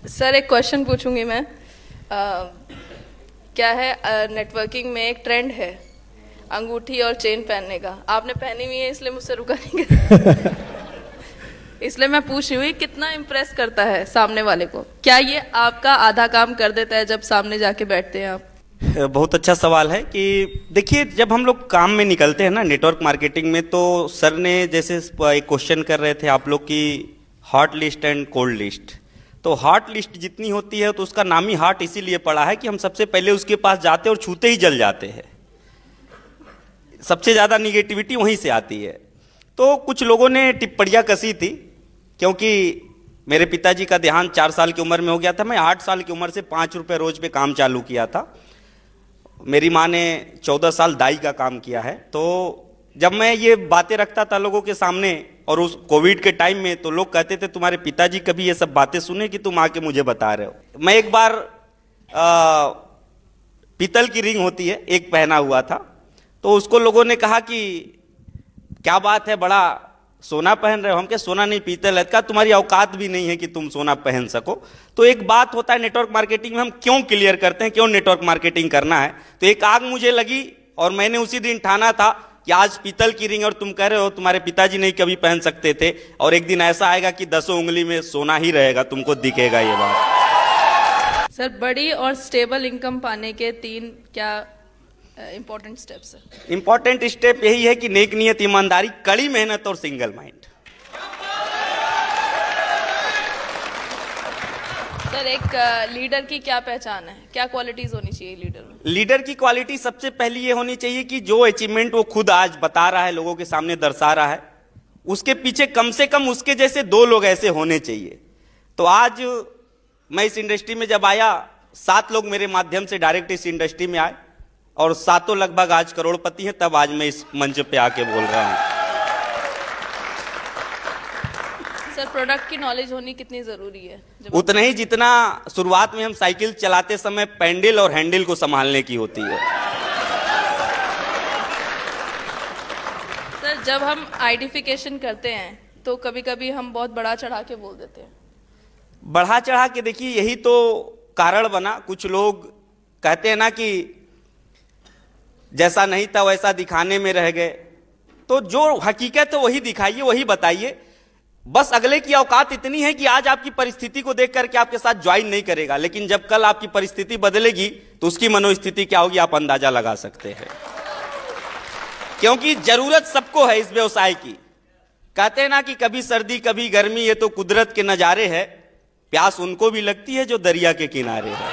Sir एक question पूछूंगी मैं। क्या है, नेटवर्किंग में एक ट्रेंड है अंगूठी और चेन पहनने का। आपने पहनी हुई है इसलिए मुझसे रुका नहीं गया। इसलिए मैं पूछ रही हूँ कितना इम्प्रेस करता है सामने वाले को। क्या ये आपका आधा काम कर देता है जब सामने जाके बैठते हैं आप? बहुत अच्छा सवाल है कि देखिए, जब हम लोग काम में निकलते हैं ना नेटवर्क मार्केटिंग में, तो सर ने जैसे एक क्वेश्चन कर रहे थे आप लोग की hot list and cold list. तो हॉट लिस्ट जितनी होती है तो उसका नाम ही हॉट इसीलिए पड़ा है कि हम सबसे पहले उसके पास जाते हैं और छूते ही जल जाते हैं। सबसे ज़्यादा निगेटिविटी वहीं से आती है। तो कुछ लोगों ने टिप्पणियाँ कसी थी, क्योंकि मेरे पिताजी का देहांत 4 साल की उम्र में हो गया था। मैं 8 साल की उम्र से 5 रुपये रोज पे काम चालू किया था। मेरी माँ ने 14 साल दाई का काम किया है। तो जब मैं ये बातें रखता था लोगों के सामने, और उस कोविड के टाइम में, तो लोग कहते थे तुम्हारे पिताजी कभी ये सब बातें सुने कि तुम आके मुझे बता रहे हो। मैं एक बार पीतल की रिंग होती है एक पहना हुआ था, तो उसको लोगों ने कहा कि क्या बात है, बड़ा सोना पहन रहे हो। हम क्या सोना नहीं पीतल है। कहा तुम्हारी औकात भी नहीं है कि तुम सोना पहन सको। तो एक बात होता है नेटवर्क मार्केटिंग में, हम क्यों क्लियर करते हैं, क्यों नेटवर्क मार्केटिंग करना है। तो एक आग मुझे लगी और मैंने उसी दिन ठाना था कि आज पीतल की रिंग और तुम कह रहे हो तुम्हारे पिताजी नहीं कभी पहन सकते थे, और एक दिन ऐसा आएगा कि 10 उंगली में सोना ही रहेगा, तुमको दिखेगा ये बात। सर बड़ी और स्टेबल इनकम पाने के 3 क्या इंपॉर्टेंट स्टेप्स है? इंपॉर्टेंट स्टेप यही है कि नेक नियत, ईमानदारी, कड़ी मेहनत और सिंगल माइंड। सर एक लीडर की क्या पहचान है, क्या क्वालिटीज होनी चाहिए लीडर में? लीडर की क्वालिटी सबसे पहली ये होनी चाहिए कि जो अचीवमेंट वो खुद आज बता रहा है, लोगों के सामने दर्शा रहा है, उसके पीछे कम से कम उसके जैसे 2 लोग ऐसे होने चाहिए। तो आज मैं इस इंडस्ट्री में जब आया, 7 लोग मेरे माध्यम से डायरेक्ट इस इंडस्ट्री में आए, और 7 लगभग आज करोड़पति हैं। तब आज मैं इस मंच पे आके बोल रहा हूं। सर प्रोडक्ट की नॉलेज होनी कितनी जरूरी है? उतना ही जितना शुरुआत में हम साइकिल चलाते समय पैंडल और हैंडल को संभालने की होती है। सर जब हम आइडेंटिफिकेशन करते हैं तो कभी कभी हम बहुत बढ़ा चढ़ा के बोल देते हैं। बढ़ा चढ़ा के देखिए, यही तो कारण बना। कुछ लोग कहते हैं ना कि जैसा नहीं था वैसा दिखाने में रह गए। तो जो हकीकत है वही दिखाइए, वही बताइए। बस अगले की औकात इतनी है कि आज आपकी परिस्थिति को देख करके आपके साथ ज्वाइन नहीं करेगा, लेकिन जब कल आपकी परिस्थिति बदलेगी तो उसकी मनोस्थिति क्या होगी आप अंदाजा लगा सकते हैं। क्योंकि जरूरत सबको है इस व्यवसाय की। कहते हैं ना कि कभी सर्दी कभी गर्मी, ये तो कुदरत के नजारे हैं। प्यास उनको भी लगती है जो दरिया के किनारे है।